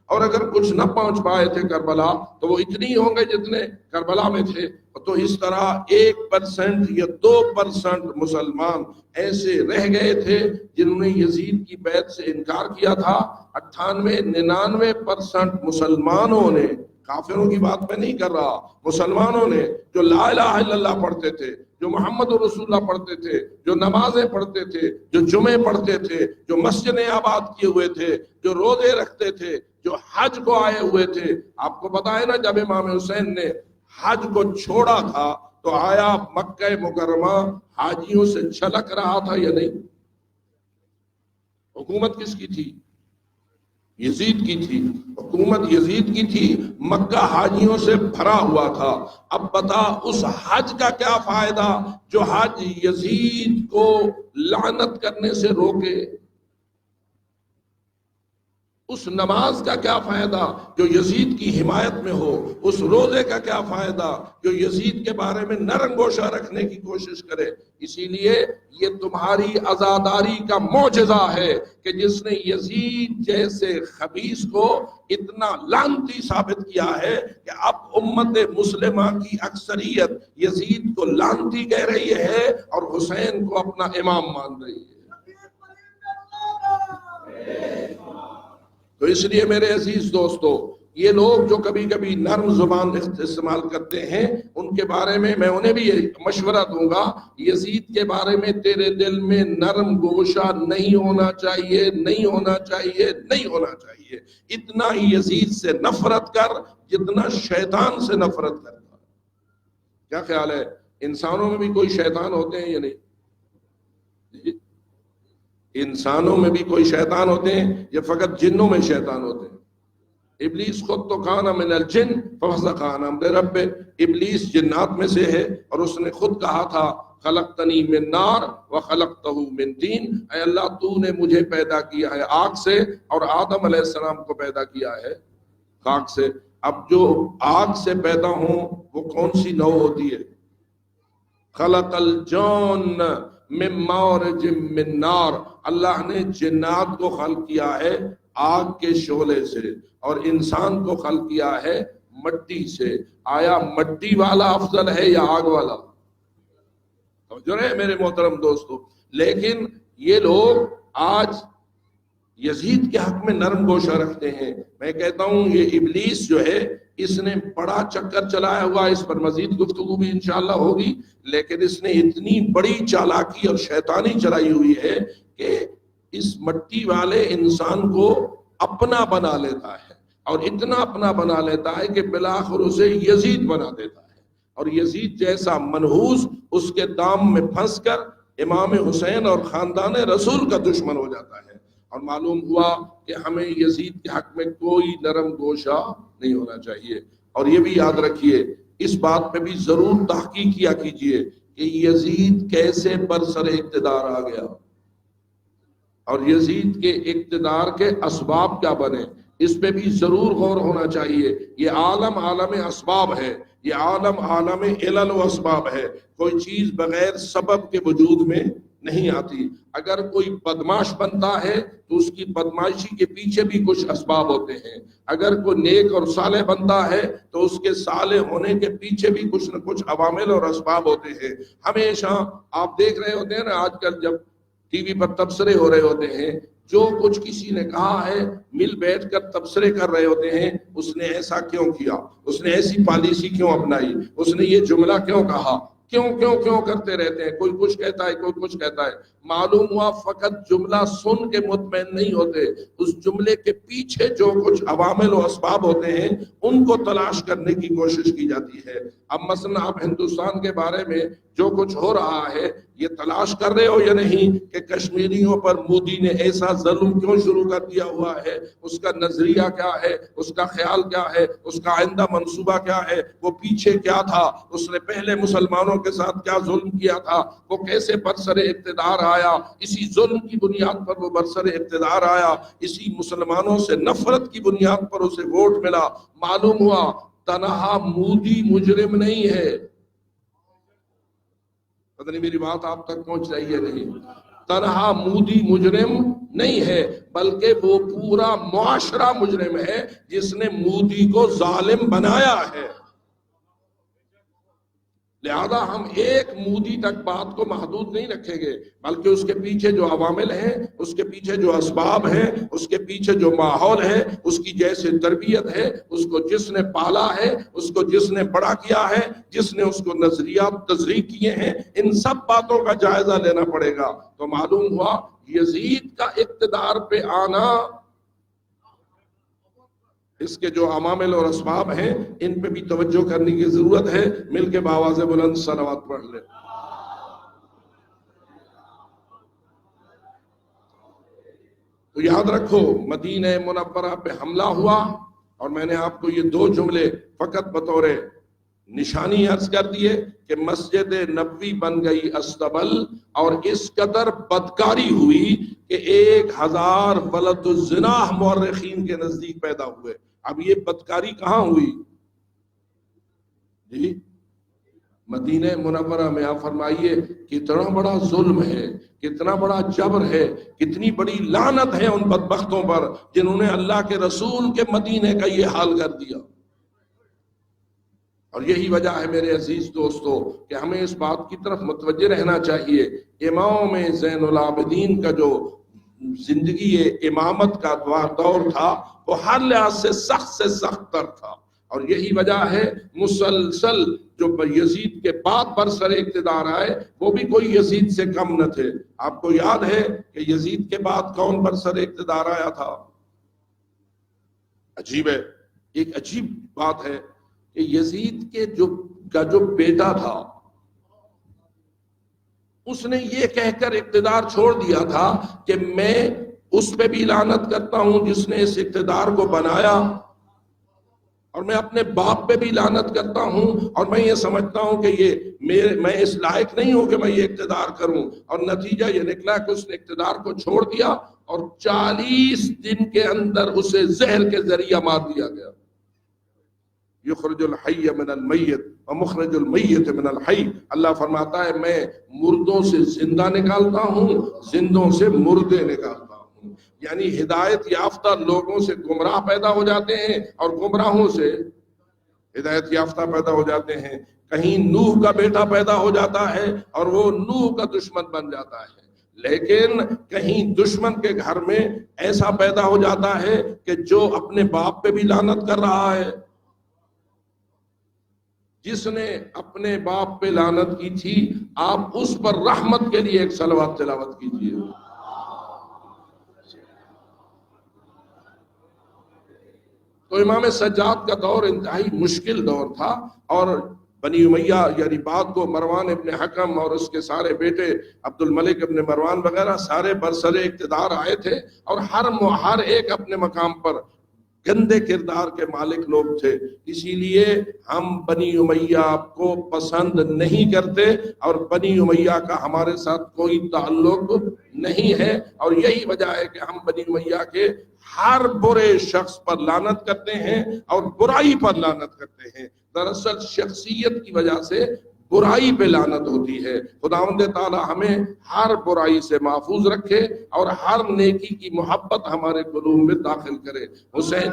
اور اگر کچھ نہ پہنچ پائے تھے کربلا تو وہ اتنی ہوں گے جتنے کربلا میں تھے. تو اس طرح 1% یا 2% مسلمان ایسے رہ گئے تھے جنہوں نے یزید کی بیعت سے انکار کیا تھا. 98-99% مسلمانوں نے، کافروں کی بات میں نہیں کر رہا، مسلمانوں نے جو لا الہ الا اللہ پڑھتے تھے، جو محمد رسول اللہ پڑھتے تھے، جو نمازیں پڑھتے تھے، جو جمعے پڑھتے تھے، جو مسجدیں آباد کیے ہوئے تھے، جو روزے رکھتے تھے، جو حج کو آئے ہوئے تھے. آپ کو پتا ہے نا جب امام حسین نے حج کو چھوڑا تھا تو آیا مکہ مکرمہ حاجیوں سے چھلک رہا تھا یا نہیں؟ حکومت کس کی تھی؟ یزید کی تھی. حکومت یزید کی تھی. مکہ حاجیوں سے بھرا ہوا تھا. اب بتا اس حج کا کیا فائدہ جو حج یزید کو لعنت کرنے سے روکے؟ اس نماز کا کیا فائدہ جو یزید کی حمایت میں ہو؟ اس روزے کا کیا فائدہ جو یزید کے بارے میں نرم گوشہ رکھنے کی کوشش کرے؟ اسی لیے یہ تمہاری عزاداری کا معجزہ ہے کہ جس نے یزید جیسے خبیث کو اتنا لعنتی ثابت کیا ہے کہ اب امت مسلمہ کی اکثریت یزید کو لعنتی کہہ رہی ہے اور حسین کو اپنا امام مان رہی ہے. تو اس لیے میرے عزیز دوستو، یہ لوگ جو کبھی کبھی نرم زبان استعمال کرتے ہیں ان کے بارے میں انہیں بھی یہ مشورہ دوں گا، یزید کے بارے میں تیرے دل میں نرم گوشہ نہیں ہونا چاہیے، نہیں ہونا چاہیے، نہیں ہونا چاہیے. اتنا ہی یزید سے نفرت کر جتنا شیطان سے نفرت کرتا. کیا خیال ہے؟ انسانوں میں بھی کوئی شیطان ہوتے ہیں یا نہیں؟ انسانوں میں بھی کوئی شیطان ہوتے ہیں یا فقط جنوں میں شیطان ہوتے ہیں؟ ابلیس خود تو کان من الجن ففسق عن امر رب. ابلیس جنات میں سے ہے اور اس نے خود کہا تھا خلقتنی من نار وخلقتہ من طین. اے اللہ تو نے مجھے پیدا کیا ہے آگ سے اور آدم علیہ السلام کو پیدا کیا ہے خاک سے. اب جو آگ سے پیدا ہوں وہ کون سی نوع ہوتی ہے؟ خلق الجن من مارج من نار. اللہ نے جنات کو خلق کیا ہے آگ کے شعلے سے اور انسان کو خلق کیا ہے مٹی سے. آیا مٹی والا افضل ہے یا آگ والا؟ جو ہے میرے محترم دوستو، لیکن یہ لوگ آج یزید کے حق میں نرم گوشہ رکھتے ہیں. میں کہتا ہوں یہ ابلیس جو ہے اس نے بڑا چکر چلایا ہوا، اس پر مزید گفتگو بھی انشاءاللہ ہوگی، لیکن اس نے اتنی بڑی چالاکی اور شیطانی چلائی ہوئی ہے کہ اس مٹی والے انسان کو اپنا بنا لیتا ہے اور اتنا اپنا بنا لیتا ہے کہ بالآخر اسے یزید بنا دیتا ہے. اور یزید جیسا منحوس اس کے دام میں پھنس کر امام حسین اور خاندان رسول کا دشمن ہو جاتا ہے. اور معلوم ہوا کہ ہمیں یزید کے حق میں کوئی نرم گوشہ نہیں ہونا چاہیے. اور یہ بھی یاد رکھیے، اس بات پہ بھی ضرور تحقیق کیا کیجئے کہ یزید کیسے برسر اقتدار آ گیا اور یزید کے اقتدار کے اسباب کیا بنے، اس پہ بھی ضرور غور ہونا چاہیے. یہ عالم اسباب ہے، یہ عالم علل و اسباب ہے. کوئی چیز بغیر سبب کے وجود میں نہیں آتی. اگر کوئی بدماش بنتا ہے تو اس کی بدماشی کے پیچھے بھی کچھ اسباب ہوتے ہیں. اگر کوئی نیک اور صالح بنتا ہے تو اس کے صالح ہونے کے پیچھے بھی کچھ نہ کچھ عوامل اور اسباب ہوتے ہیں. ہمیشہ آپ دیکھ رہے ہوتے ہیں نا، آج کل جب ٹی وی پر تبصرے ہو رہے ہوتے ہیں، جو کچھ کسی نے کہا ہے مل بیٹھ کر تبصرے کر رہے ہوتے ہیں، اس نے ایسا کیوں کیا، اس نے ایسی پالیسی کیوں اپنائی، اس نے یہ جملہ کیوں کہا، کیوں کرتے رہتے ہیں. کوئی کچھ کہتا ہے، کوئی کچھ کہتا ہے. معلوم ہوا فقط جملہ سن کے مطمئن نہیں ہوتے، اس جملے کے پیچھے جو کچھ عوامل و اسباب ہوتے ہیں ان کو تلاش کرنے کی کوشش کی جاتی ہے. اب مثلا آپ ہندوستان کے بارے میں جو کچھ ہو رہا ہے یہ تلاش کر رہے ہو یا نہیں کہ کشمیریوں پر مودی نے ایسا ظلم کیوں شروع کر دیا ہوا ہے، اس کا نظریہ کیا ہے، اس کا خیال کیا ہے، اس کا آئندہ منصوبہ کیا ہے، وہ پیچھے کیا تھا، اس نے پہلے مسلمانوں کے ساتھ کیا ظلم کیا تھا، وہ کیسے برسر اقتدار آیا، اسی ظلم کی بنیاد پر وہ برسر اقتدار آیا، اسی مسلمانوں سے نفرت کی بنیاد پر اسے ووٹ ملا. معلوم ہوا تنہا مودی مجرم نہیں ہے. پتہ نہیں میری بات آپ تک پہنچ رہی ہے نہیں؟ تنہا مودی مجرم نہیں ہے، بلکہ وہ پورا معاشرہ مجرم ہے جس نے مودی کو ظالم بنایا ہے۔ لہذا ہم ایک مودی تک بات کو محدود نہیں رکھیں گے، بلکہ اس کے پیچھے جو عوامل ہیں، اس کے پیچھے جو اسباب ہیں، اس کے پیچھے جو ماحول ہے، اس کی جیسے تربیت ہے، اس کو جس نے پالا ہے، اس کو جس نے بڑا کیا ہے، جس نے اس کو نظریات تزریق کیے ہیں، ان سب باتوں کا جائزہ لینا پڑے گا۔ تو معلوم ہوا یزید کا اقتدار پہ آنا، اس کے جو عوامل اور اسباب ہیں ان پہ بھی توجہ کرنے کی ضرورت ہے۔ مل کے بآواز بلند صلوات پڑھ لیں۔ تو یاد رکھو مدینہ منورہ پہ حملہ ہوا، اور میں نے آپ کو یہ 2 جملے فقط بطور نشانی عرض کر دیے کہ مسجد نبوی بن گئی استبل، اور اس قدر بدکاری ہوئی کہ 1000 ولد الزنا مورخین کے نزدیک پیدا ہوئے۔ اب یہ بدکاری کہاں ہوئی؟ جی مدینہ منورہ میں۔ آپ فرمائیے کتنا بڑا ظلم ہے، کتنا بڑا جبر ہے، کتنی بڑی لعنت ہے ان بدبختوں پر جنہوں نے اللہ کے رسول کے مدینے کا یہ حال کر دیا۔ اور یہی وجہ ہے میرے عزیز دوستو کہ ہمیں اس بات کی طرف متوجہ رہنا چاہیے۔ امام زین العابدین کا جو زندگی امامت کا دور تھا وہ ہر لحاظ سے سخت تر تھا، اور یہی وجہ ہے مسلسل جو یزید کے بعد برسر اقتدار آئے وہ بھی کوئی یزید سے کم نہ تھے۔ آپ کو یاد ہے کہ یزید کے بعد کون برسر اقتدار آیا تھا؟ عجیب ہے، ایک عجیب بات ہے کہ یزید کے جو بیٹا تھا اس نے یہ کہہ کر اقتدار چھوڑ دیا تھا کہ میں اس پہ بھی لعنت کرتا ہوں جس نے اس اقتدار کو بنایا، اور میں اپنے باپ پہ بھی لعنت کرتا ہوں، اور میں یہ سمجھتا ہوں کہ میں اس لائق نہیں ہوں کہ میں یہ اقتدار کروں۔ اور نتیجہ یہ نکلا کہ اس نے اقتدار کو چھوڑ دیا، اور 40 دن کے اندر اسے زہر کے ذریعہ مار دیا گیا۔ یخرج الحی من المیت ومخرج المیت من الحی، اللہ فرماتا ہے میں مردوں سے زندہ نکالتا ہوں، زندوں سے مردے نکالتا ہوں۔ یعنی ہدایت یافتہ لوگوں سے گمراہ پیدا ہو جاتے ہیں، اور گمراہوں سے ہدایت یافتہ پیدا ہو جاتے ہیں۔ کہیں نوح کا بیٹا پیدا ہو جاتا ہے اور وہ نوح کا دشمن بن جاتا ہے، لیکن کہیں دشمن کے گھر میں ایسا پیدا ہو جاتا ہے کہ جو اپنے باپ پہ بھی لعنت کر رہا ہے۔ جس نے اپنے باپ پہ لعنت کی تھی، آپ اس پر رحمت کے لیے ایک صلوات تلاوت کیجیے۔ تو امام سجاد کا دور انتہائی مشکل دور تھا، اور بنی امیہ یعنی بعد کو مروان ابن حکم اور اس کے سارے بیٹے عبد الملک ابن مروان وغیرہ سارے برسر اقتدار آئے تھے، اور ہر ایک اپنے مقام پر گندے کردار کے مالک لوگ تھے۔ اسی لیے ہم بنی امیہ کو پسند نہیں کرتے، اور بنی امیہ کا ہمارے ساتھ کوئی تعلق نہیں ہے، اور یہی وجہ ہے کہ ہم بنی امیہ کے ہر برے شخص پر لعنت کرتے ہیں اور برائی پر لعنت کرتے ہیں۔ دراصل شخصیت کی وجہ سے برائی پہ لعنت ہوتی ہے۔ خداوند تعالی ہمیں ہر برائی سے محفوظ رکھے اور ہر نیکی کی محبت ہمارے قلوب میں داخل کرے۔ حسین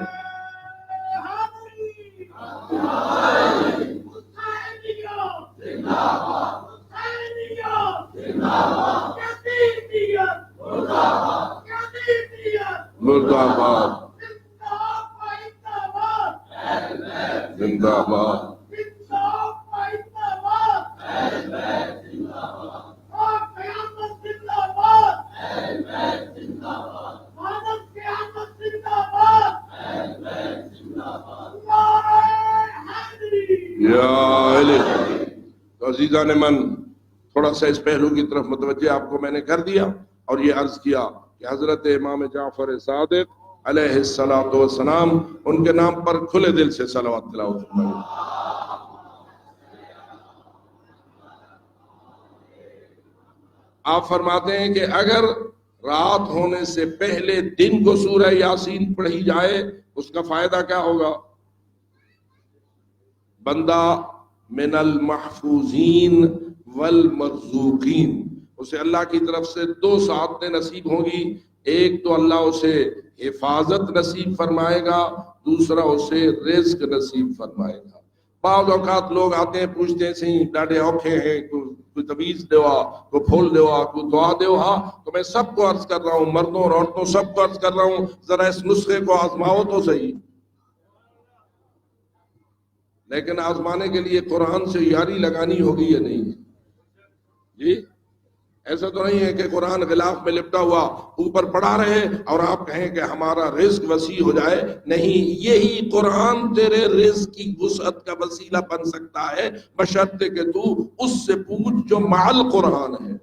مرد آباد، زندہ آباد، تو عزیزان من تھوڑا سا اس پہلو کی طرف متوجہ آپ کو میں نے کر دیا، اور یہ عرض کیا کہ حضرت امام جعفر صادق علیہ السلام ان کے نام پر کھلے دل سے صلوات تلاوت فرمائیے۔ آپ فرماتے ہیں کہ اگر رات ہونے سے پہلے دن کو سورہ یاسین پڑھی جائے اس کا فائدہ کیا ہوگا؟ بندہ من المحفوظین والمرزوقین، اسے اللہ کی طرف سے 2 سعادتیں نصیب ہوں گی۔ ایک تو اللہ اسے حفاظت نصیب فرمائے گا، دوسرا اسے رزق نصیب فرمائے گا۔ بعض اوقات لوگ آتے ہیں پوچھتے ہیں سی ڈاڈے اوکھے ہیں، کوئی تویز دیوا، کوئی پھول دیوا، کوئی دعا دیوا۔ تو میں سب کو عرض کر رہا ہوں، مردوں اور عورتوں سب کو عرض کر رہا ہوں، ذرا اس نسخے کو آزماؤ تو صحیح۔ لیکن آزمانے کے لیے قرآن سے یاری لگانی ہوگی یا نہیں؟ جی ایسا تو نہیں ہے کہ قرآن غلاف میں لپٹا ہوا اوپر پڑا رہے اور آپ کہیں کہ ہمارا رزق وسیع ہو جائے۔ نہیں، یہی قرآن تیرے رزق کی وسعت کا وسیلہ بن سکتا ہے، بشرطے کہ تو اس سے پوچھ جو مع القرآن ہے،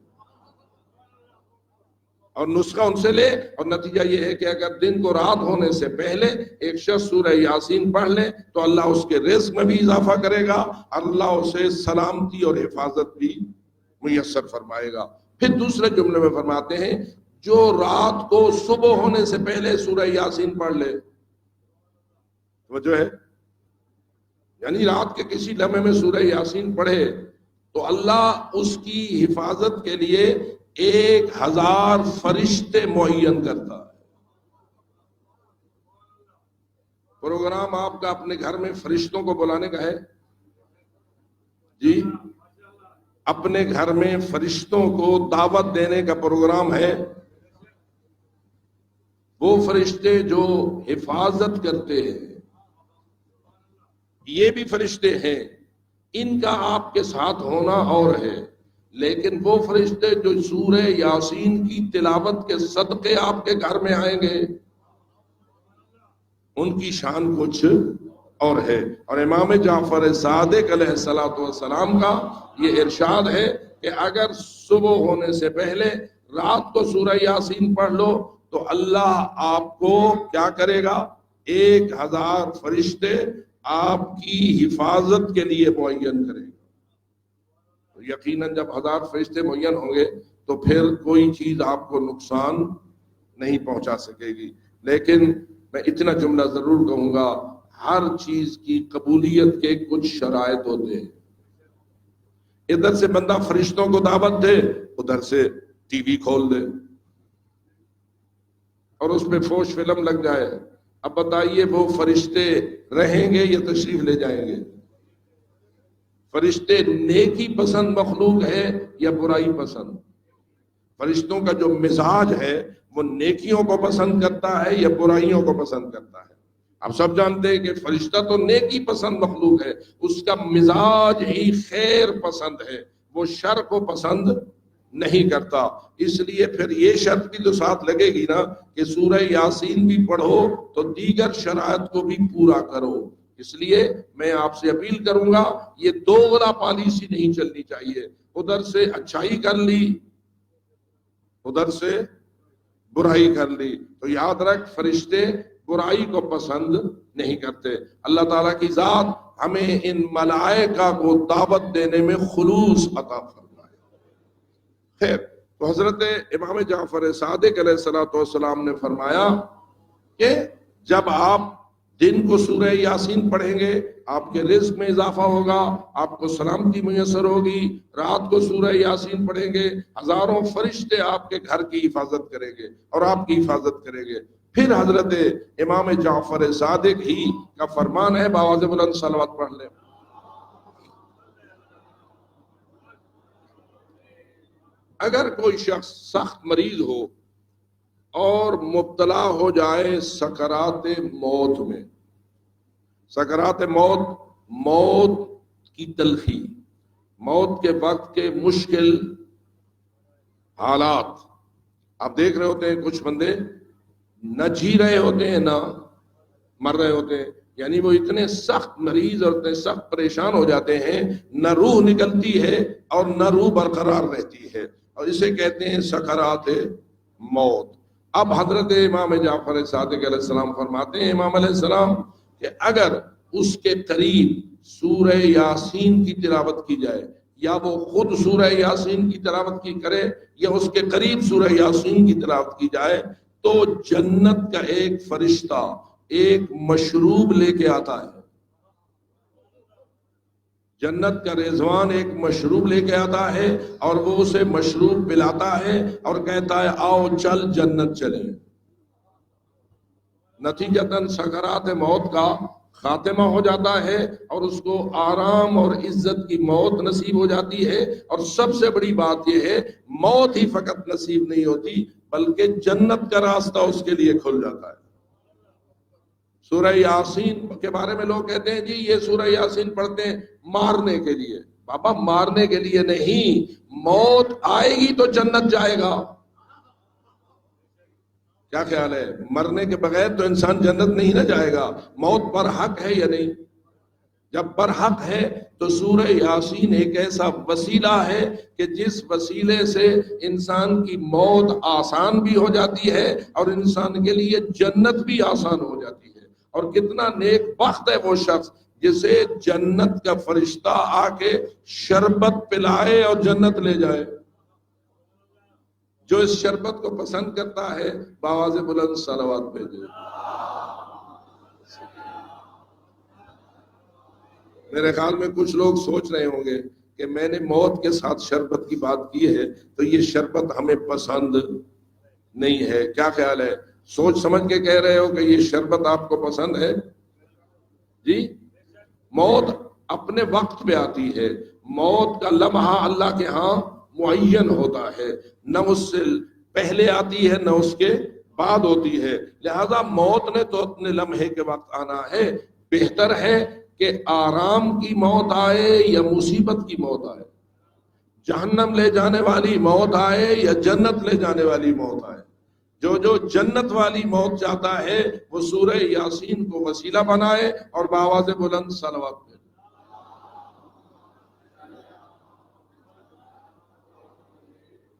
اور نسخہ ان سے لے۔ اور نتیجہ یہ ہے کہ اگر دن کو رات ہونے سے پہلے ایک شخص سورہ یاسین پڑھ لے تو اللہ اس کے رزق میں بھی اضافہ کرے گا، اللہ اسے سلامتی اور حفاظت بھی میسر فرمائے گا۔ پھر دوسرے جملے میں فرماتے ہیں جو رات کو صبح ہونے سے پہلے سورہ یاسین پڑھ لے، وجہ ہے یعنی رات کے کسی لمحے میں سورہ یاسین پڑھے تو اللہ اس کی حفاظت کے لیے 1000 فرشتے معین کرتا ہے۔ پروگرام آپ کا اپنے گھر میں فرشتوں کو بلانے کا ہے؟ جی اپنے گھر میں فرشتوں کو دعوت دینے کا پروگرام ہے؟ وہ فرشتے جو حفاظت کرتے ہیں، یہ بھی فرشتے ہیں، ان کا آپ کے ساتھ ہونا اور ہے، لیکن وہ فرشتے جو سورہ یاسین کی تلاوت کے صدقے آپ کے گھر میں آئیں گے، ان کی شان کچھ اور ہے۔ اور امام جعفر صادق علیہ السلام کا یہ ارشاد ہے کہ اگر صبح ہونے سے پہلے رات کو سورہ یاسین پڑھ لو تو اللہ آپ کو کیا کرے گا؟ 1000 فرشتے آپ کی حفاظت کے لیے معین کرے گا۔ یقیناً جب 1000 فرشتے معین ہوں گے تو پھر کوئی چیز آپ کو نقصان نہیں پہنچا سکے گی۔ لیکن میں اتنا جملہ ضرور کہوں گا، ہر چیز کی قبولیت کے کچھ شرائط ہوتے ہیں۔ ادھر سے بندہ فرشتوں کو دعوت دے، ادھر سے ٹی وی کھول دے اور اس پہ فوش فلم لگ جائے، اب بتائیے وہ فرشتے رہیں گے یا تشریف لے جائیں گے؟ فرشتے نیکی پسند مخلوق ہے یا برائی پسند؟ فرشتوں کا جو مزاج ہے وہ نیکیوں کو پسند کرتا ہے یا برائیوں کو پسند کرتا ہے؟ آپ سب جانتے ہیں کہ فرشتہ تو نیکی پسند مخلوق ہے، اس کا مزاج ہی خیر پسند ہے، وہ شر کو پسند نہیں کرتا۔ اس لیے پھر یہ شرط بھی تو ساتھ لگے گی نا کہ سورہ یاسین بھی پڑھو تو دیگر شرائط کو بھی پورا کرو۔ اس لیے میں آپ سے اپیل کروں گا، یہ دوغلا پالیسی نہیں چلنی چاہیے، ادھر سے اچھائی کر لی ادھر سے برائی کر لی۔ تو یاد رکھ، فرشتے برائی کو پسند نہیں کرتے۔ اللہ تعالیٰ کی ذات ہمیں ان ملائکہ کو دعوت دینے میں خلوص عطا فرمائے۔ خیر، تو حضرت امام جعفر صادق علیہ السلام نے فرمایا کہ جب آپ دن کو سورہ یاسین پڑھیں گے آپ کے رزق میں اضافہ ہوگا، آپ کو سلامتی میسر ہوگی۔ رات کو سورہ یاسین پڑھیں گے، ہزاروں فرشتے آپ کے گھر کی حفاظت کریں گے اور آپ کی حفاظت کریں گے۔ پھر حضرت امام جعفر صادق ہی کا فرمان ہے، بآواز بلند صلوات پڑھ لیں۔ اگر کوئی شخص سخت مریض ہو اور مبتلا ہو جائے سکرات موت میں، سکرات موت، موت کی تلخی، موت کے وقت کے مشکل حالات، آپ دیکھ رہے ہوتے ہیں کچھ بندے نہ جی رہے ہوتے ہیں نہ مر رہے ہوتے ہیں، یعنی وہ اتنے سخت مریض اور اتنے سخت پریشان ہو جاتے ہیں، نہ روح نکلتی ہے اور نہ روح برقرار رہتی ہے، اور اسے کہتے ہیں سکرات موت۔ اب حضرت امام جعفر صادق علیہ السلام فرماتے ہیں، امام علیہ السلام، کہ اگر اس کے قریب سورہ یاسین کی تلاوت کی جائے، یا وہ خود سورہ یاسین کی تلاوت کی کرے یا اس کے قریب سورہ یاسین کی تلاوت کی جائے، تو جنت کا ایک فرشتہ ایک مشروب لے کے آتا ہے، جنت کا رضوان ایک مشروب لے کے آتا ہے اور وہ اسے مشروب پلاتا ہے اور کہتا ہے آؤ چل جنت چلیں. نتیجتاً سکرات موت کا خاتمہ ہو جاتا ہے اور اس کو آرام اور عزت کی موت نصیب ہو جاتی ہے. اور سب سے بڑی بات یہ ہے موت ہی فقط نصیب نہیں ہوتی بلکہ جنت کا راستہ اس کے لیے کھل جاتا ہے. سورہ یاسین کے بارے میں لوگ کہتے ہیں جی یہ سورہ یاسین پڑھتے ہیں مارنے کے لیے. بابا مارنے کے لیے نہیں، موت آئے گی تو جنت جائے گا. کیا خیال ہے؟ مرنے کے بغیر تو انسان جنت نہیں نہ جائے گا. موت پر حق ہے یا نہیں؟ جب پر حق ہے تو سورہ یاسین ایک ایسا وسیلہ ہے کہ جس وسیلے سے انسان کی موت آسان بھی ہو جاتی ہے اور انسان کے لیے جنت بھی آسان ہو جاتی ہے. اور کتنا نیک بخت ہے وہ شخص جسے جنت کا فرشتہ آ کے شربت پلائے اور جنت لے جائے. جو اس شربت کو پسند کرتا ہے بآواز بلند صلوات بھیجے. میرے خیال میں کچھ لوگ سوچ رہے ہوں گے کہ میں نے موت کے ساتھ شربت کی بات کی ہے تو یہ شربت ہمیں پسند نہیں ہے. کیا خیال ہے؟ سوچ سمجھ کے کہہ رہے ہو کہ یہ شربت آپ کو پسند ہے؟ جی موت اپنے وقت پہ آتی ہے. موت کا لمحہ اللہ کے ہاں معین ہوتا ہے، نہ اس سے پہلے آتی ہے نہ اس کے بعد ہوتی ہے. لہذا موت نے تو اپنے لمحے کے وقت آنا ہے. بہتر ہے کہ آرام کی موت آئے یا مصیبت کی موت آئے، جہنم لے جانے والی موت آئے یا جنت لے جانے والی موت آئے. جو جنت والی موت چاہتا ہے وہ سورہ یاسین کو وسیلہ بنائے اور بآواز بلند صلوات پڑھے.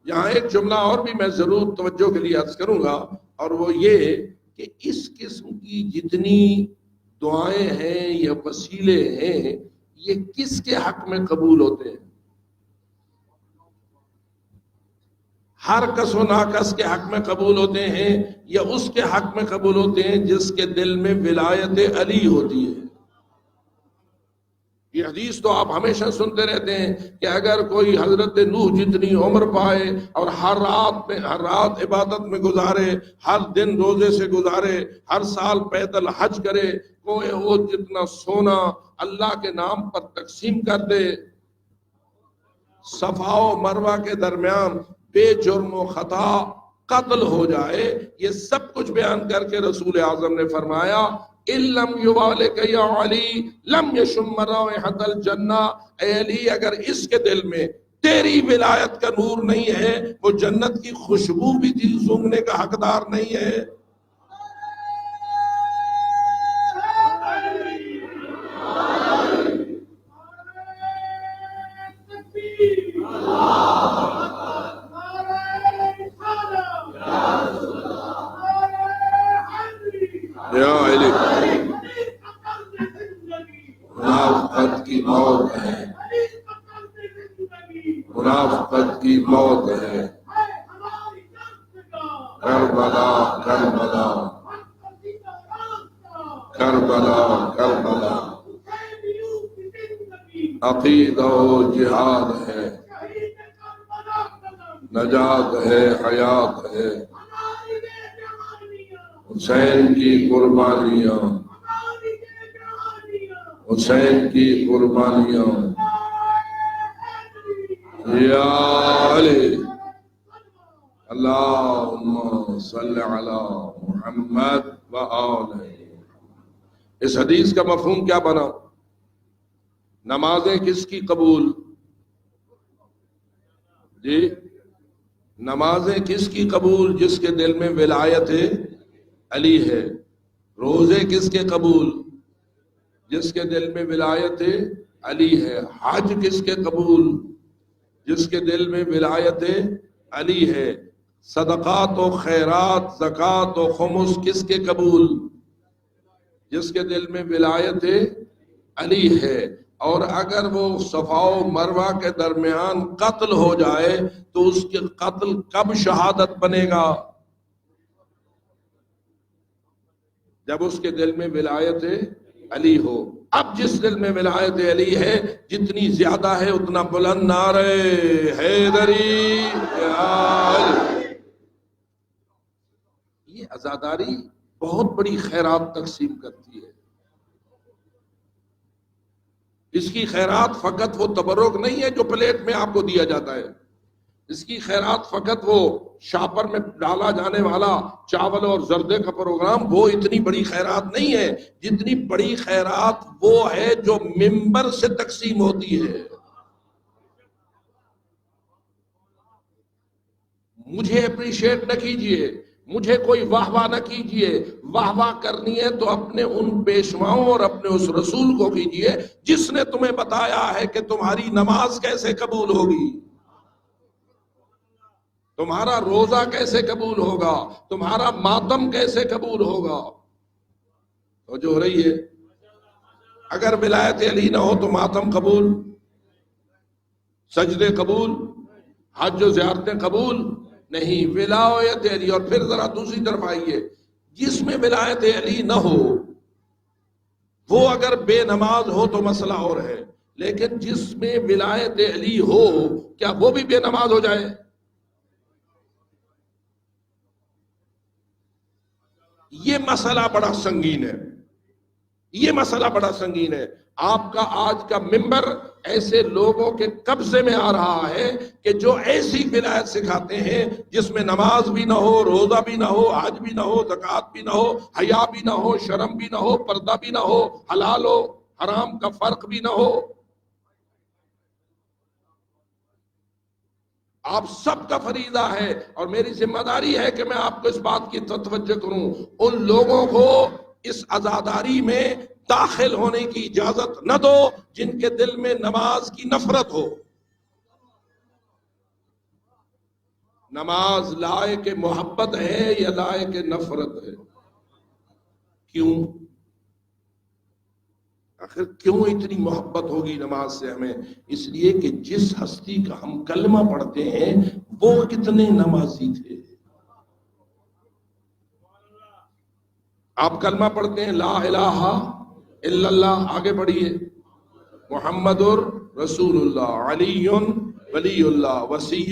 یہاں ایک جملہ اور بھی میں ضرور توجہ کے لیے عرض کروں گا اور وہ یہ کہ اس قسم کی جتنی دعائیں ہیں یا وسیلے ہیں یہ کس کے حق میں قبول ہوتے ہیں؟ ہر کس و ناکس کے حق میں قبول ہوتے ہیں یا اس کے حق میں قبول ہوتے ہیں جس کے دل میں ولایت علی ہوتی ہے؟ یہ حدیث تو آپ ہمیشہ سنتے رہتے ہیں کہ اگر کوئی حضرت نوح جتنی عمر پائے اور ہر رات عبادت میں گزارے، ہر دن روزے سے گزارے، ہر سال پیدل حج کرے، کوئی وہ جتنا سونا اللہ کے نام پر تقسیم کر دے، صفا و مروہ کے درمیان بے جرم و خطا قتل ہو جائے، یہ سب کچھ بیان کر کے رسول اعظم نے فرمایا لم یوالک یا علی لم یشم رائحۃ الجنہ. اے علی اگر اس کے دل میں تیری ولایت کا نور نہیں ہے وہ جنت کی خوشبو بھی سونگھنے کا حقدار نہیں ہے. یا علی منافقت کی موت ہے، منافقت کی موت ہے. کربلا کربلا کربلا کربلا عقیدہ و جہاد ہے، نجات ہے، حیات ہے. حسین کی قربانیاں، حسین کی قربانیاں. یا علی اللہم صلی علی محمد و آلہ. اس حدیث کا مفہوم کیا بنا؟ نمازیں کس کی قبول؟ جی نمازیں کس کی قبول؟ جس کے دل میں ولایت علی ہے. روزے کس کے قبول؟ جس کے دل میں ولایت علی ہے. حج کس کے قبول؟ جس کے دل میں ولایت علی ہے. صدقات و خیرات، زکوٰۃ و خمس کس کے قبول؟ جس کے دل میں ولایت علی ہے. اور اگر وہ صفا و مروہ کے درمیان قتل ہو جائے تو اس کے قتل کب شہادت بنے گا؟ جب اس کے دل میں ولایت علی ہو۔ اب جس دل میں ولایت علی ہے جتنی زیادہ ہے اتنا بلند نعرے حیدری یہ عزاداری بہت بڑی خیرات تقسیم کرتی ہے۔ اس کی خیرات فقط وہ تبرک نہیں ہے جو پلیٹ میں آپ کو دیا جاتا ہے، اس کی خیرات فقط وہ شاپر میں ڈالا جانے والا چاول اور زردے کا پروگرام، وہ اتنی بڑی خیرات نہیں ہے جتنی بڑی خیرات وہ ہے جو ممبر سے تقسیم ہوتی ہے۔ مجھے اپریشیٹ نہ کیجئے، مجھے کوئی واہ واہ نہ کیجئے، واہ واہ کرنی ہے تو اپنے ان پیشواؤں اور اپنے اس رسول کو کیجئے جس نے تمہیں بتایا ہے کہ تمہاری نماز کیسے قبول ہوگی، تمہارا روزہ کیسے قبول ہوگا، تمہارا ماتم کیسے قبول ہوگا۔ تو جو ہو رہی ہے، اگر ولایت علی نہ ہو تو ماتم قبول، سجدے قبول، حج و زیارتیں قبول نہیں۔ ولایت علی، اور پھر ذرا دوسری طرف آئیے، جس میں ولایت علی نہ ہو وہ اگر بے نماز ہو تو مسئلہ اور ہے، لیکن جس میں ولایت علی ہو کیا وہ بھی بے نماز ہو جائے؟ یہ مسئلہ بڑا سنگین ہے، یہ مسئلہ بڑا سنگین ہے۔ آپ کا آج کا ممبر ایسے لوگوں کے قبضے میں آ رہا ہے کہ جو ایسی ولایت سکھاتے ہیں جس میں نماز بھی نہ ہو، روزہ بھی نہ ہو، حج بھی نہ ہو، زکوٰۃ بھی نہ ہو، حیا بھی نہ ہو، شرم بھی نہ ہو، پردہ بھی نہ ہو، حلال و حرام کا فرق بھی نہ ہو۔ آپ سب کا فریضہ ہے اور میری ذمہ داری ہے کہ میں آپ کو اس بات کی توجہ کروں، ان لوگوں کو اس عزاداری میں داخل ہونے کی اجازت نہ دو جن کے دل میں نماز کی نفرت ہو۔ نماز لائق محبت ہے یا لائق نفرت ہے؟ کیوں؟ آخر کیوں اتنی محبت ہوگی نماز سے ہمیں؟ اس لیے کہ جس ہستی کا ہم کلمہ پڑھتے ہیں وہ کتنے نمازی تھے۔ آپ کلمہ پڑھتے ہیں لا الہ الا اللہ، آگے بڑھیے، محمد رسول اللہ، علی ولی اللہ، وصی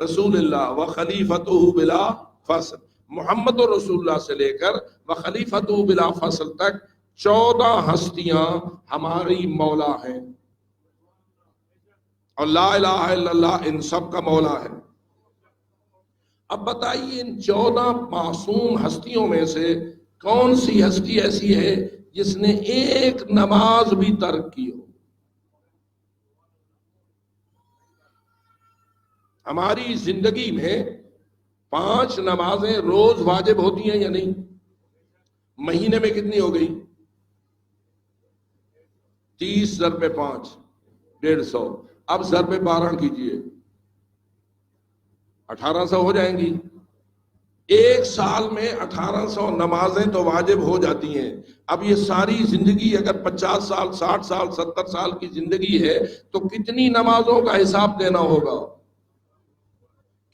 رسول اللہ، وخلیفتہ بلا فصل۔ محمد رسول اللہ سے لے کر وخلیفتہ بلا فصل تک 14 ہستیاں ہماری مولا ہیں، اور لا الہ الا اللہ ان سب کا مولا ہے۔ اب بتائیے ان 14 معصوم ہستیوں میں سے کون سی ہستی ایسی ہے جس نے ایک نماز بھی ترک کی ہو؟ ہماری زندگی میں 5 نمازیں روز واجب ہوتی ہیں یا نہیں؟ مہینے میں کتنی ہو گئی؟ 30 ضرب 5 150۔ اب ضرب 12 کیجئے، 1800 ہو جائیں گی۔ ایک سال میں 1800 نمازیں تو واجب ہو جاتی ہیں۔ اب یہ ساری زندگی اگر 50 سال 60 سال 70 سال کی زندگی ہے تو کتنی نمازوں کا حساب دینا ہوگا،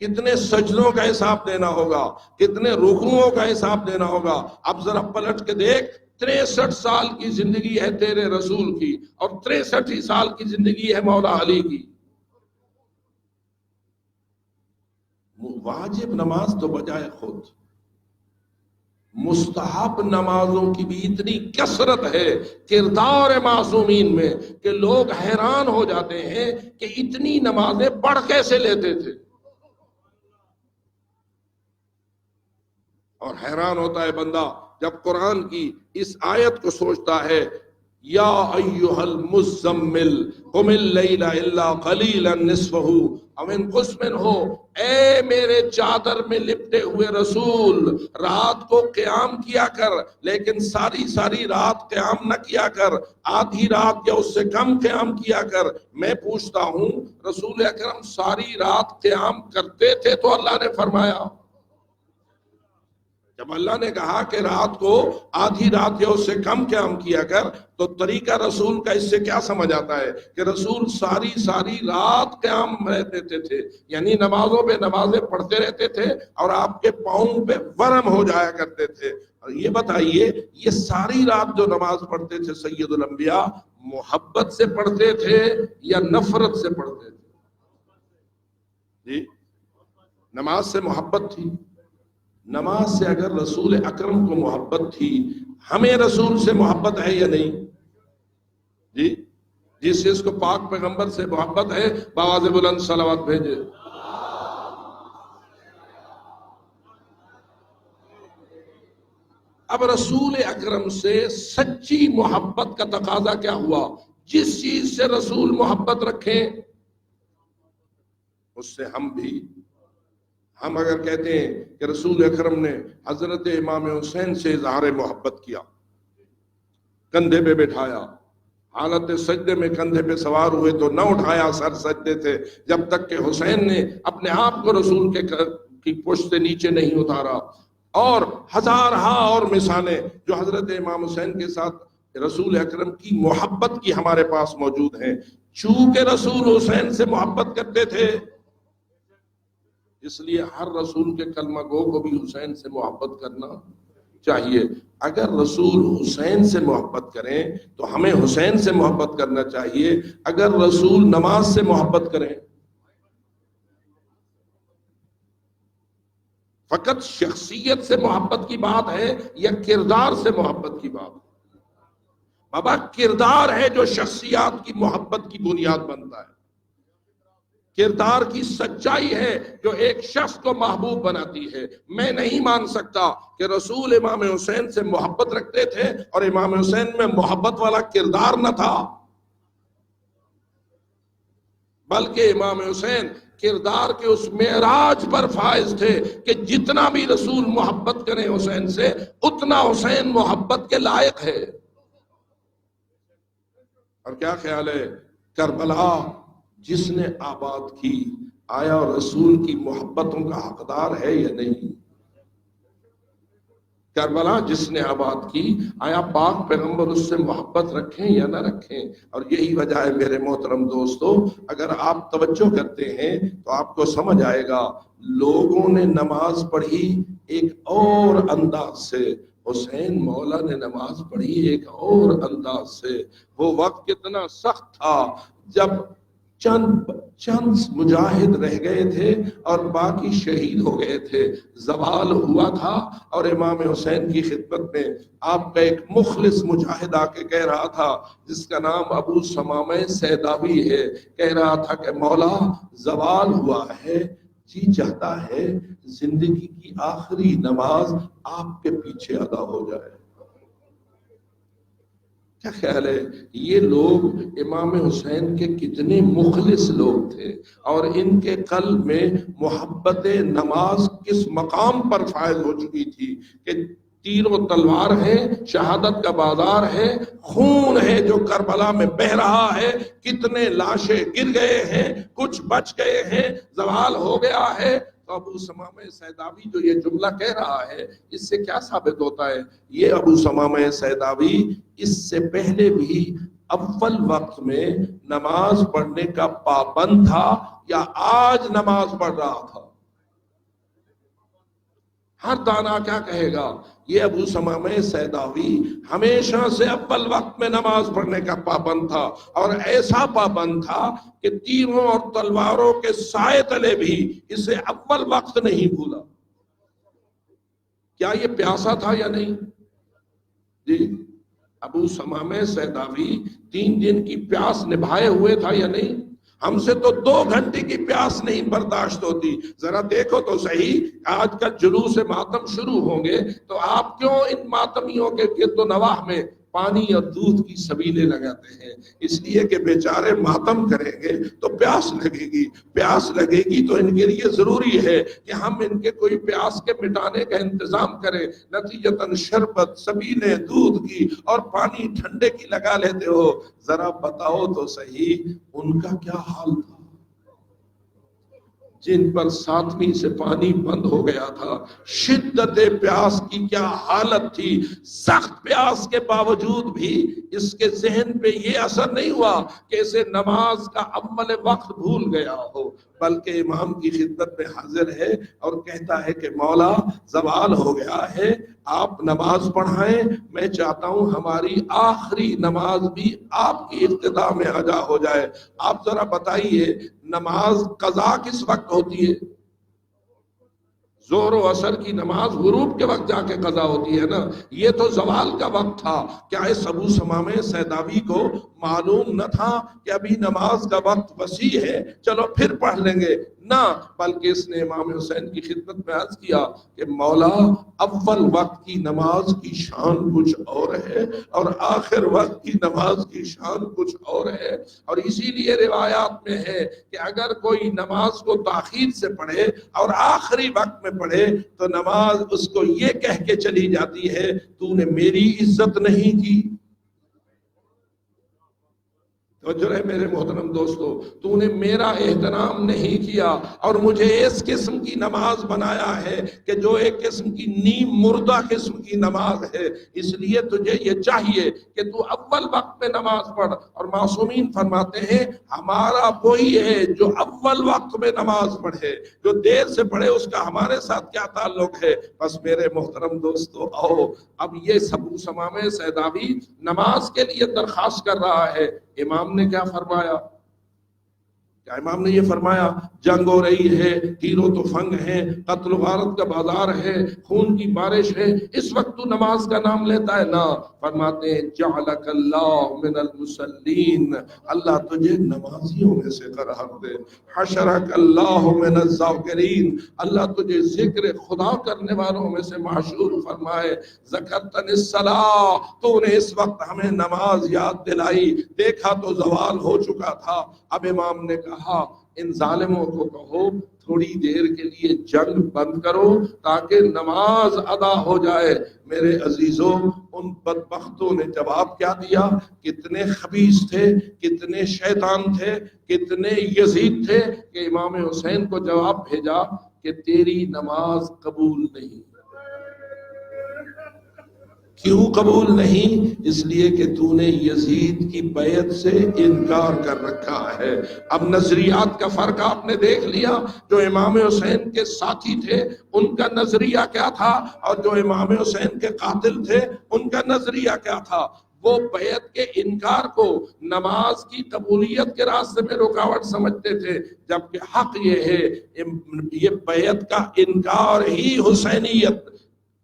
کتنے سجدوں کا حساب دینا ہوگا، کتنے رکوعوں کا حساب دینا ہوگا۔ اب ذرا پلٹ کے دیکھ، 63 سال کی زندگی ہے تیرے رسول کی، اور 63 سال کی زندگی ہے مولا علی کی۔ واجب نماز تو بجائے خود مستحب نمازوں کی بھی اتنی کثرت ہے کردار معصومین میں کہ لوگ حیران ہو جاتے ہیں کہ اتنی نمازیں پڑھ کیسے لیتے تھے، اور حیران ہوتا ہے بندہ جب قرآن کی اس آیت کو سوچتا ہے، یا ایھا المزمل قم اللیل الا قلیلا نصفہ او انقص منہ، اے میرے چادر میں لپٹے ہوئے رسول، رات کو قیام کیا کر لیکن ساری رات قیام نہ کیا کر، آدھی رات یا اس سے کم قیام کیا کر۔ میں پوچھتا ہوں رسول اکرم ساری رات قیام کرتے تھے تو اللہ نے فرمایا؟ جب اللہ نے کہا کہ رات کو آدھی رات یا اس سے کم قیام کیا کر تو طریقہ رسول کا اس سے کیا سمجھ آتا ہے کہ رسول ساری رات قیام رہتے تھے، یعنی نمازوں پہ نمازیں پڑھتے رہتے تھے اور آپ کے پاؤں پہ ورم ہو جایا کرتے تھے۔ اور یہ بتائیے یہ ساری رات جو نماز پڑھتے تھے سید الانبیاء محبت سے پڑھتے تھے یا نفرت سے پڑھتے تھے؟ جی نماز سے محبت تھی. نماز سے اگر رسول اکرم کو محبت تھی ہمیں رسول سے محبت ہے یا نہیں؟ جی جس کو پاک پیغمبر سے محبت ہے بآواز بلند صلوات بھیجے. اب رسول اکرم سے سچی محبت کا تقاضا کیا ہوا؟ جس چیز سے رسول محبت رکھیں اس سے ہم اگر کہتے ہیں کہ رسول اکرم نے حضرت امام حسین سے اظہار محبت کیا، کندھے پہ بٹھایا، حالت سجدے میں کندھے پہ سوار ہوئے تو نہ اٹھایا، سر سجدے تھے جب تک کہ حسین نے اپنے آپ کو رسول کی پشت سے نیچے نہیں اتارا، اور ہزارہا اور مثالیں جو حضرت امام حسین کے ساتھ رسول اکرم کی محبت کی ہمارے پاس موجود ہیں. چونکہ رسول حسین سے محبت کرتے تھے اس لیے ہر رسول کے کلمہ گو کو بھی حسین سے محبت کرنا چاہیے. اگر رسول حسین سے محبت کریں تو ہمیں حسین سے محبت کرنا چاہیے. اگر رسول نماز سے محبت کریں، فقط شخصیت سے محبت کی بات ہے یا کردار سے محبت کی بات؟ بابا کردار ہے جو شخصیات کی محبت کی بنیاد بنتا ہے. کردار کی سچائی ہے جو ایک شخص کو محبوب بناتی ہے. میں نہیں مان سکتا کہ رسول امام حسین سے محبت رکھتے تھے اور امام حسین میں محبت والا کردار نہ تھا، بلکہ امام حسین کردار کے اس معراج پر فائز تھے کہ جتنا بھی رسول محبت کریں حسین سے اتنا حسین محبت کے لائق ہے. اور کیا خیال ہے کربلا جس نے آباد کی آیا رسول کی محبتوں کا حقدار ہے یا نہیں؟ کربلا جس نے آباد کی آیا پاک پیغمبر اس سے محبت رکھیں یا نہ رکھیں؟ اور یہی وجہ ہے میرے محترم دوستو، اگر آپ توجہ کرتے ہیں تو آپ کو سمجھ آئے گا لوگوں نے نماز پڑھی ایک اور انداز سے، حسین مولا نے نماز پڑھی ایک اور انداز سے. وہ وقت کتنا سخت تھا جب چند مجاہد رہ گئے تھے اور باقی شہید ہو گئے تھے، زوال ہوا تھا، اور امام حسین کی خدمت میں آپ کا ایک مخلص مجاہد آ کے کہہ رہا تھا جس کا نام ابو ثمامہ سیداوی ہے، کہہ رہا تھا کہ مولا زوال ہوا ہے، جی چاہتا ہے زندگی کی آخری نماز آپ کے پیچھے ادا ہو جائے. کیا خیال ہے یہ لوگ امام حسین کے کتنے مخلص لوگ تھے اور ان کے قلب میں محبت نماز کس مقام پر فائز ہو چکی تھی کہ تیر و تلوار ہے، شہادت کا بازار ہے، خون ہے جو کربلا میں بہہ رہا ہے، کتنے لاشیں گر گئے ہیں، کچھ بچ گئے ہیں، زوال ہو گیا ہے. تو ابو ثمامہ سیداوی جو یہ جملہ کہہ رہا ہے اس سے کیا ثابت ہوتا ہے؟ یہ ابو ثمامہ سیداوی اس سے پہلے بھی اول وقت میں نماز پڑھنے کا پابند تھا یا آج نماز پڑھ رہا تھا؟ ہر دانا کیا کہے گا؟ یہ ابو ثمامہ سیداوی ہمیشہ سے اول وقت میں نماز پڑھنے کا پابند تھا، اور ایسا پابند تھا کہ تیروں اور تلواروں کے سائے تلے بھی اسے اول وقت نہیں بھولا. کیا یہ پیاسا تھا یا نہیں؟ جی ابو ثمامہ سیداوی 3 دن کی پیاس نبھائے ہوئے تھا یا نہیں؟ ہم سے تو 2 گھنٹے کی پیاس نہیں برداشت ہوتی. ذرا دیکھو تو صحیح، آج کا جلوس ماتم شروع ہوں گے تو آپ کیوں ان ماتمیوں کے گرد و نواح میں پانی اور دودھ کی سبیلیں لگاتے ہیں؟ اس لیے کہ بیچارے ماتم کریں گے تو پیاس لگے گی، پیاس لگے گی تو ان کے لیے ضروری ہے کہ ہم ان کے کوئی پیاس کے مٹانے کا انتظام کریں. نتیجتاً شربت، سبیلیں دودھ کی اور پانی ٹھنڈے کی لگا لیتے ہو. ذرا بتاؤ تو صحیح ان کا کیا حال تھا؟ جن پر 7ویں سے پانی بند ہو گیا تھا، شدت پیاس کی کیا حالت تھی، سخت پیاس کے باوجود بھی اس کے ذہن پہ یہ اثر نہیں ہوا کہ اسے نماز کا اول وقت بھول گیا ہو، بلکہ امام کی خدمت میں حاضر ہے اور کہتا ہے کہ مولا زوال ہو گیا ہے، آپ نماز پڑھائیں، میں چاہتا ہوں ہماری آخری نماز بھی آپ کی ابتدا میں ادا ہو جائے۔ آپ ذرا بتائیے نماز قضا کس وقت ہوتی ہے؟ ظہر و عصر کی نماز غروب کے وقت جا کے قضا ہوتی ہے نا، یہ تو زوال کا وقت تھا۔ کیا اس ابو ثمامہ سیداوی کو معلوم نہ تھا کہ ابھی نماز کا وقت وسیع ہے، چلو پھر پڑھ لیں گے؟ نہ، بلکہ اس نے امام حسین کی خدمت میں عرض کیا کہ مولا اول وقت کی نماز کی شان کچھ اور ہے اور آخر وقت کی نماز کی شان کچھ اور ہے، اور اسی لیے روایات میں ہے کہ اگر کوئی نماز کو تاخیر سے پڑھے اور آخری وقت میں پڑھے تو نماز اس کو یہ کہہ کے چلی جاتی ہے تو نے میری عزت نہیں کی۔ توجہ ہے میرے محترم دوستو، تو نے میرا احترام نہیں کیا اور مجھے اس قسم کی نماز بنایا ہے کہ جو ایک قسم کی نیم مردہ قسم کی نماز ہے، اس لیے تجھے یہ چاہیے کہ تو اول وقت میں نماز پڑھ۔ اور معصومین فرماتے ہیں ہمارا وہی ہے جو اول وقت میں نماز پڑھے، جو دیر سے پڑھے اس کا ہمارے ساتھ کیا تعلق ہے؟ بس میرے محترم دوستو آؤ، اب یہ ابو ثمامہ سیداوی نماز کے لیے درخواست کر رہا ہے، امام نے کیا فرمایا؟ کیا امام نے یہ فرمایا جنگ ہو رہی ہے، تیر و تفنگ ہے، قتل و غارت کا بازار ہے، خون کی بارش ہے، اس وقت تو نماز کا نام لیتا ہے؟ نہ، فرماتے ہیں جعلک اللہ من المصلین، اللہ تجھے نمازیوں میں سے قرار دے، حشرک اللہ من الذاکرین، اللہ تجھے ذکر خدا کرنے والوں میں سے محشور فرمائے، ذکرتنی الصلاۃ، تو نے اس وقت ہمیں نماز یاد دلائی، دیکھا تو زوال ہو چکا تھا۔ اب امام نے کہا ان ظالموں کو کہو تھوڑی دیر کے لیے جنگ بند کرو تاکہ نماز ادا ہو جائے۔ میرے عزیزوں، ان بدبختوں نے جواب کیا دیا؟ کتنے خبیث تھے، کتنے شیطان تھے، کتنے یزید تھے کہ امام حسین کو جواب بھیجا کہ تیری نماز قبول نہیں۔ کیوں قبول نہیں؟ اس لیے کہ تو نے یزید کی بیعت سے انکار کر رکھا ہے۔ اب نظریات کا فرق آپ نے دیکھ لیا، جو امام حسین کے ساتھی تھے ان کا نظریہ کیا تھا اور جو امام حسین کے قاتل تھے ان کا نظریہ کیا تھا۔ وہ بیعت کے انکار کو نماز کی قبولیت کے راستے میں رکاوٹ سمجھتے تھے، جبکہ حق یہ ہے یہ بیعت کا انکار ہی حسینیت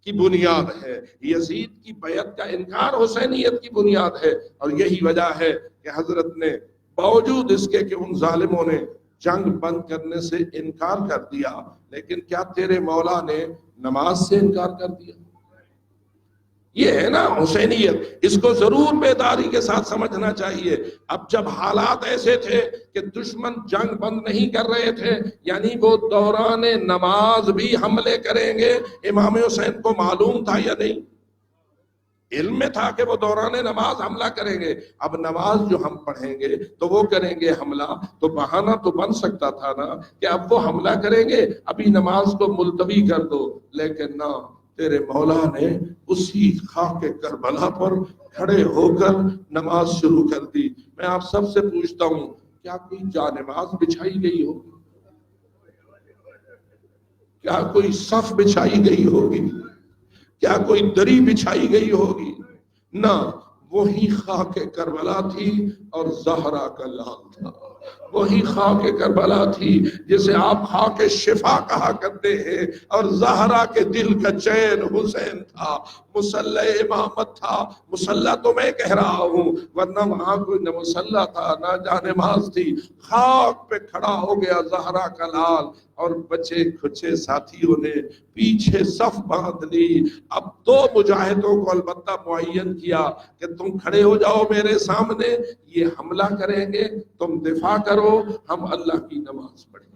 کی بنیاد ہے، یزید کی بیعت کا انکار حسینیت کی بنیاد ہے۔ اور یہی وجہ ہے کہ حضرت نے باوجود اس کے کہ ان ظالموں نے جنگ بند کرنے سے انکار کر دیا، لیکن کیا تیرے مولا نے نماز سے انکار کر دیا؟ یہ ہے نا حسینیت، اس کو ضرور بیداری کے ساتھ سمجھنا چاہیے۔ اب جب حالات ایسے تھے کہ دشمن جنگ بند نہیں کر رہے تھے، یعنی وہ دوران نماز بھی حملے کریں گے، امام حسین کو معلوم تھا یا نہیں؟ علم میں تھا کہ وہ دوران نماز حملہ کریں گے۔ اب نماز جو ہم پڑھیں گے تو وہ کریں گے حملہ، تو بہانہ تو بن سکتا تھا نا کہ اب وہ حملہ کریں گے، ابھی نماز کو ملتوی کر دو، لیکن نہ، تیرے مولا نے اسی خاک کربلا پر کھڑے ہو کر نماز شروع کر دی۔ میں آپ سب سے پوچھتا ہوں کیا کوئی جانماز بچھائی گئی ہوگی؟ کیا کوئی صف بچھائی گئی ہوگی؟ کیا کوئی دری بچھائی گئی ہوگی؟ نہ، وہی خاک کربلا تھی اور زہرا کا لال تھا، وہی خاک کربلا تھی جسے آپ خاک شفا کہا کرتے ہیں، اور زہرا کے دل کا چین حسین تھا، مصلی امامت تھا۔ مصلی تو میں کہہ رہا ہوں، ورنہ وہاں کوئی نہ مصلی تھا نہ جانماز تھی، خاک پہ کھڑا ہو گیا زہرا کا لال، اور بچے کھچے ساتھیوں نے پیچھے صف باندھ لی۔ اب دو مجاہدوں کو البتہ معین کیا کہ تم کھڑے ہو جاؤ میرے سامنے، یہ حملہ کریں گے، تم دفاع کرو، ہم اللہ کی نماز پڑھیں گے،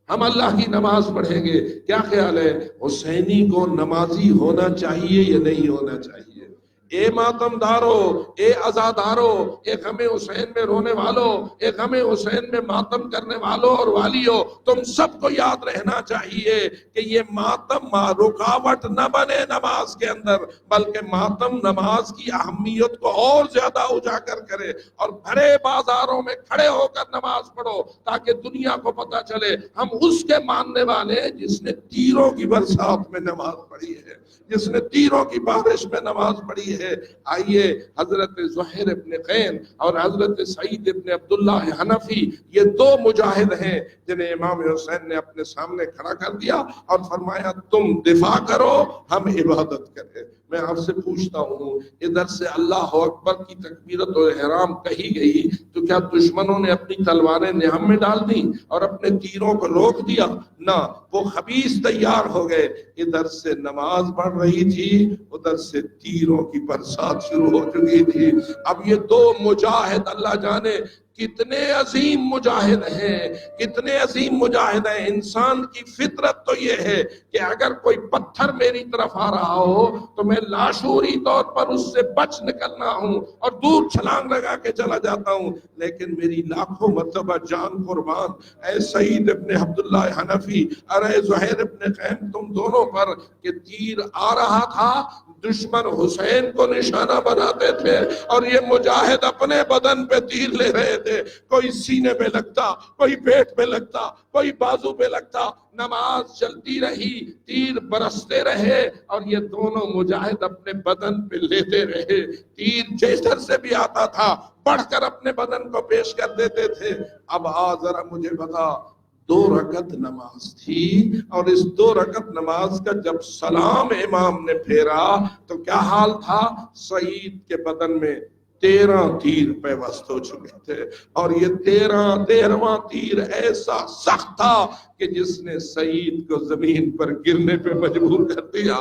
ہم اللہ کی نماز پڑھیں گے۔ کیا خیال ہے حسینی کو نمازی ہونا چاہیے یا نہیں ہونا چاہیے؟ اے ماتمدارو، اے عزادارو، اے غم حسین میں رونے والوں، اے غم حسین میں ماتم کرنے والوں اور والیوں، تم سب کو یاد رہنا چاہیے کہ یہ ماتم رکاوٹ نہ بنے نماز کے اندر، بلکہ ماتم نماز کی اہمیت کو اور زیادہ اجاگر کرے، اور بھرے بازاروں میں کھڑے ہو کر نماز پڑھو تاکہ دنیا کو پتہ چلے ہم اس کے ماننے والے ہیں جس نے تیروں کی برسات میں نماز پڑھی ہے، جس نے تیروں کی بارش میں نماز پڑھی ہے۔ آئیے حضرت زہیر ابن قین اور حضرت سعید ابن عبداللہ حنفی، یہ دو مجاہد ہیں جنہیں امام حسین نے اپنے سامنے کھڑا کر دیا اور فرمایا تم دفاع کرو، ہم عبادت کریں۔ میں آپ سے پوچھتا ہوں، ادھر سے اللہ اکبر کی تکبیرت و احرام کہی گئی تو کیا دشمنوں نے اپنی تلواریں نہم میں ڈال دیں اور اپنے تیروں کو روک دیا؟ نہ، وہ خبیث تیار ہو گئے۔ ادھر سے نماز پڑھ رہی تھی، ادھر سے تیروں کی برسات شروع ہو چکی تھی۔ اب یہ دو مجاہد اللہ جانے کتنے عظیم مجاہد ہیں، کتنے عظیم مجاہد ہیں۔ انسان کی فطرت تو یہ ہے کہ اگر کوئی پتھر میری طرف آ رہا ہو تو میں لاشعوری طور پر اس سے بچ نکلنا ہوں اور دور چھلانگ لگا کے چلا جاتا ہوں، لیکن میری لاکھوں مرتبہ جان قربان، اے سعید ابن عبداللہ حنفی، ارے زہیر ابن قین، تم دونوں پر کہ تیر آ رہا تھا، دشمن حسین کو نشانہ بناتے تھے اور یہ مجاہد اپنے بدن پہ تیر لے رہے تھے، کوئی سینے پہ لگتا، کوئی پیٹ پہ لگتا، کوئی بازو پہ لگتا، نماز چلتی رہی، تیر برستے رہے اور یہ دونوں مجاہد اپنے بدن پہ لیتے رہے۔ تیر جیسر سے بھی آتا تھا بڑھ کر اپنے بدن کو پیش کر دیتے تھے۔ اب ذرا مجھے بتا، 2 رکعت نماز تھی اور اس 2 رکعت نماز کا جب سلام امام نے پھیرا تو کیا حال تھا؟ سعید کے بدن میں 13 تیر پیوست ہو چکے تھے، اور یہ 13واں تیر ایسا سخت تھا کہ جس نے سعید کو زمین پر گرنے پہ مجبور کر دیا۔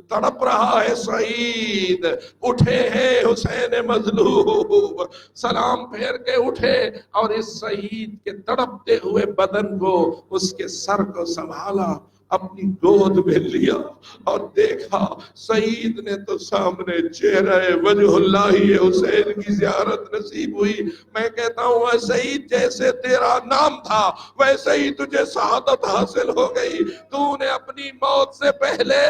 تڑپ رہا ہے سعید، اٹھے ہیں حسین مظلوم، سلام پھیر کے اٹھے اور اس سعید کے تڑپتے ہوئے بدن کو، اس کے سر کو سنبھالا، اپنی گود میں لیا اور دیکھا سعید نے تو سامنے چہرہ وجہ اللہ حسین کی زیارت نصیب ہوئی۔ میں کہتا ہوں اے سعید، جیسے تیرا نام تھا ویسے ہی تجھے شہادت حاصل ہو گئی۔ تو نے اپنی موت سے پہلے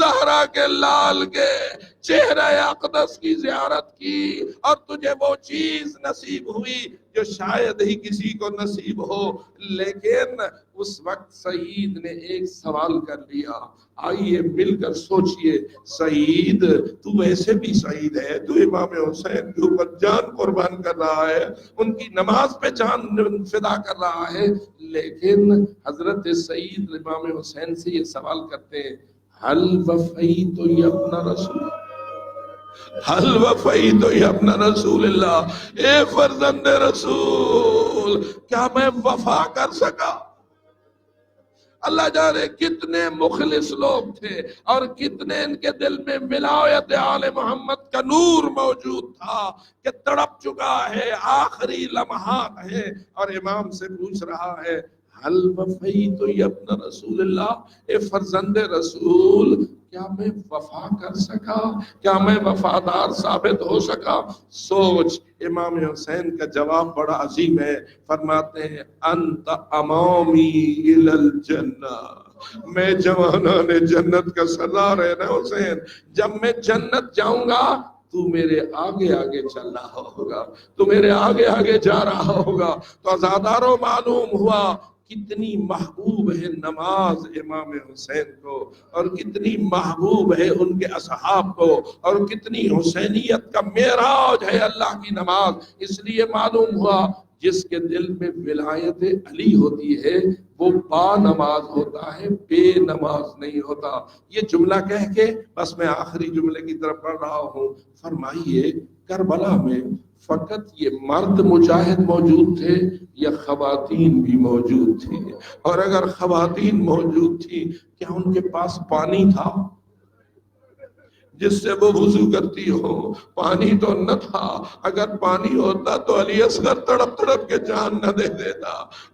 زہرا کے لال کے چہرہ اقدس کی زیارت کی اور تجھے وہ چیز نصیب ہوئی جو شاید ہی کسی کو نصیب ہو۔ لیکن اس وقت سعید نے ایک سوال کر لیا، آئیے مل کر سوچئے، سعید تو ویسے بھی سعید ہے، تو امام حسین کے اوپر جان قربان کر رہا ہے، ان کی نماز پہ جان فدا کر رہا ہے، لیکن حضرت سعید امام حسین سے یہ سوال کرتے ہیں، حل وفیت یا ابن رسول، حل وفیت یا ابن رسول اللہ، اے فرزند رسول، کیا میں وفا کر سکا؟ اللہ جانے کتنے مخلص لوگ تھے اور کتنے ان کے دل میں ولایت آل محمد کا نور موجود تھا کہ تڑپ چکا ہے، آخری لمحات ہیں اور امام سے پوچھ رہا ہے، حل وفیت یا ابن رسول اللہ، اے فرزند رسول، کیا میں وفا کر سکا؟ کیا میں وفادار ثابت ہو سکا؟ سوچ، امام حسین کا جواب بڑا عظیم ہے، فرماتے ہیں انت امامی الی الجنہ، میں جوانان جنت کا سردار ہے نا حسین، جب میں جنت جاؤں گا تو میرے آگے آگے چل رہا ہوگا، تو میرے آگے آگے جا رہا ہوگا۔ تو عزاداروں معلوم ہوا کتنی محبوب ہے نماز امام حسین کو، اور کتنی محبوب ہے ان کے اصحاب کو، اور کتنی حسینیت کا معراج ہے اللہ کی نماز۔ اس لیے معلوم ہوا جس کے دل میں ولایت علی ہوتی ہے وہ با نماز ہوتا ہے، بے نماز نہیں ہوتا۔ یہ جملہ کہہ کے بس میں آخری جملے کی طرف بڑھ رہا ہوں۔ فرمائیے کربلا میں فقط یہ مرد مجاہد موجود تھے یا خواتین بھی موجود تھی؟ اور اگر خواتین موجود تھی کیا ان کے پاس پانی تھا؟ جس سے وہ وضو کرتی ہو، پانی تو نہ تھا، اگر پانی ہوتا تو علی اصغر تڑپ تڑپ کے جان نہ دے دیتا۔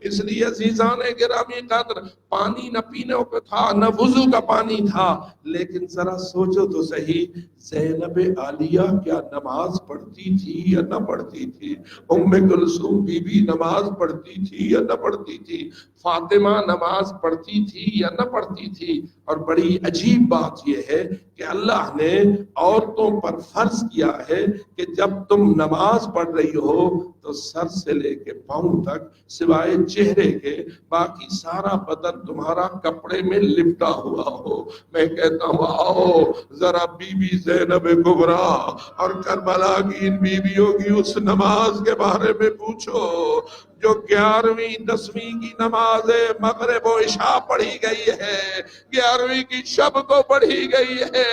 اس لیے عزیزان گرامی قدر، پانی نہ پینے کو تھا، نہ وضو کا پانی تھا، لیکن ذرا سوچو تو صحیح، زینب عالیہ کیا نماز پڑھتی تھی یا نہ پڑھتی تھی؟ ام کلثوم بی بی نماز پڑھتی تھی یا نہ پڑھتی تھی؟ فاطمہ نماز پڑھتی تھی یا نہ پڑھتی تھی؟ اور بڑی عجیب بات یہ ہے کہ اللہ نے عورتوں پر فرض کیا ہے کہ جب تم نماز پڑھ رہی ہو تو سر سے لے کے پاؤں تک سوائے چہرے کے باقی سارا بدن تمہارا کپڑے میں لپٹا ہوا ہو۔ میں کہتا ہوں آؤ ذرا بی بی زینب کبریٰ اور کربلا کی ان بیویوں کی اس نماز کے بارے میں پوچھو جو 11ویں 10ویں کی نماز مغرب و عشاء پڑھی گئی ہے، 11ویں کی شب کو پڑھی گئی ہے،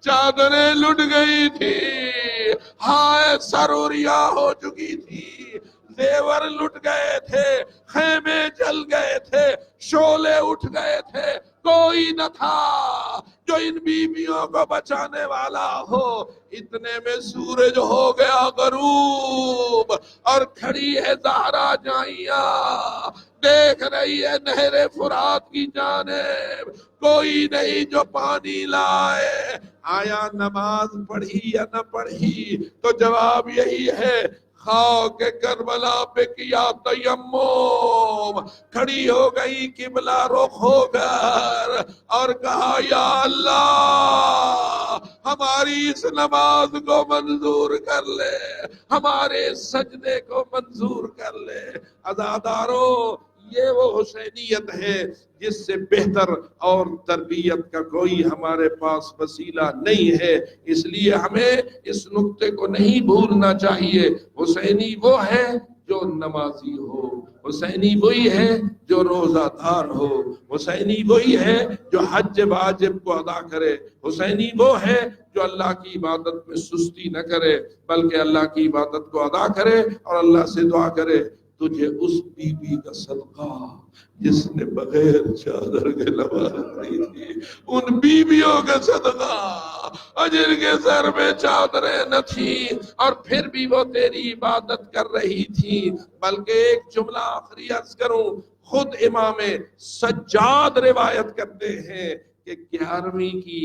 چادریں لٹ گئی تھی، ہائے سروریا ہو چکی تھی، زیور لٹ گئے تھے، خیمے جل گئے تھے، شعلے اٹھ گئے تھے، کوئی نہ تھا جو ان بیویوں کو بچانے والا ہو۔ اتنے میں سورج ہو گیا غروب اور کھڑی ہے زہرا جائیاں، دیکھ رہی ہے نہر فرات کی جانب، کوئی نہیں جو پانی لائے۔ آیا نماز پڑھی یا نہ پڑھی؟ تو جواب یہی ہے، خاک کربلا پہ کیا تیمم، کھڑی ہو گئی قبلہ رخ ہو کر اور کہا یا اللہ ہماری اس نماز کو منظور کر لے، ہمارے سجدے کو منظور کر لے۔ عزادارو، یہ وہ حسینیت ہے جس سے بہتر اور تربیت کا کوئی ہمارے پاس وسیلہ نہیں ہے۔ اس لیے ہمیں اس نقطے کو نہیں بھولنا چاہیے، حسینی وہ ہے جو نمازی ہو، حسینی وہی ہے جو روزہ دار ہو، حسینی وہی ہے جو حج واجب کو ادا کرے، حسینی وہ ہے جو اللہ کی عبادت میں سستی نہ کرے بلکہ اللہ کی عبادت کو ادا کرے اور اللہ سے دعا کرے تجھے اس بی بی کا صدقہ جس نے بغیر چادر کے نماز پڑھی تھی، ان بیویوں کا صدقہ جن کے سر میں چادریں نہ تھیں اور پھر بھی وہ تیری عبادت کر رہی تھی۔ بلکہ ایک جملہ آخری عرض کروں، خود امام سجاد روایت کرتے ہیں کہ 11ویں کی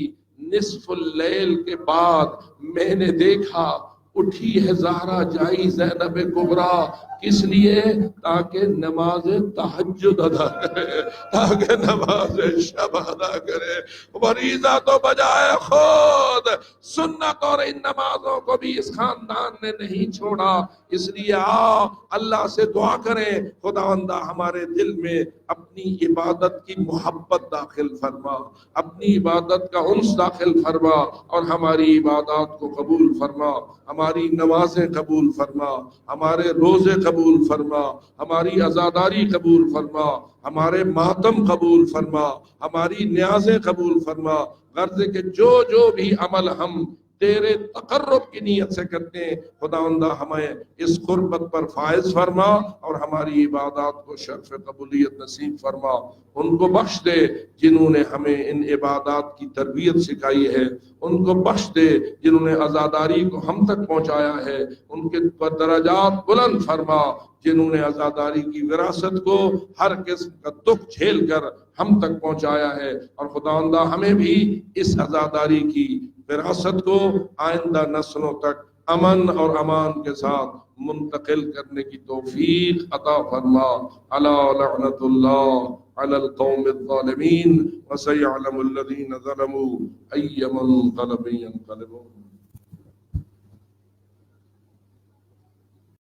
نصف اللیل کے بعد میں نے دیکھا اٹھی ہے زہرا جائی زینب کبریٰ، کس لیے؟ تاکہ نماز تہجد ادا کرے، تاکہ نماز شب ادا کرے۔ فریضہ تو بجائے خود سنت اور ان نمازوں کو بھی اس خاندان نے نہیں چھوڑا۔ اس لیے اللہ سے دعا کریں خداوندہ ہمارے دل میں اپنی عبادت کی محبت داخل فرما، اپنی عبادت کا انس داخل فرما اور ہماری عبادات کو قبول فرما، ہماری نمازیں قبول فرما، ہمارے روزے قبول فرما، ہماری عزاداری قبول فرما، ہمارے ماتم قبول فرما، ہماری نیازیں قبول فرما۔ غرض کہ جو بھی عمل ہم تیرے تقرب کی نیت سے کرتے ہیں خداوندہ ہمیں اس قربت پر فائز فرما اور ہماری عبادات کو شرف قبولیت نصیب فرما۔ ان کو بخش دے جنہوں نے ہمیں ان عبادات کی تربیت سکھائی ہے، ان کو بخش دے جنہوں نے عزاداری کو ہم تک پہنچایا ہے، ان کے درجات بلند فرما جنہوں نے عزاداری کی وراثت کو ہر قسم کا دکھ جھیل کر ہم تک پہنچایا ہے، اور خداوندہ ہمیں بھی اس عزاداری کی وراثت کو آئندہ نسلوں تک امن اور امان کے ساتھ منتقل کرنے کی توفیق عطا فرما۔ الا لعنت اللہ علی القوم الظالمین وسيعلم الذين ظلموا أي منقلب ينقلبون۔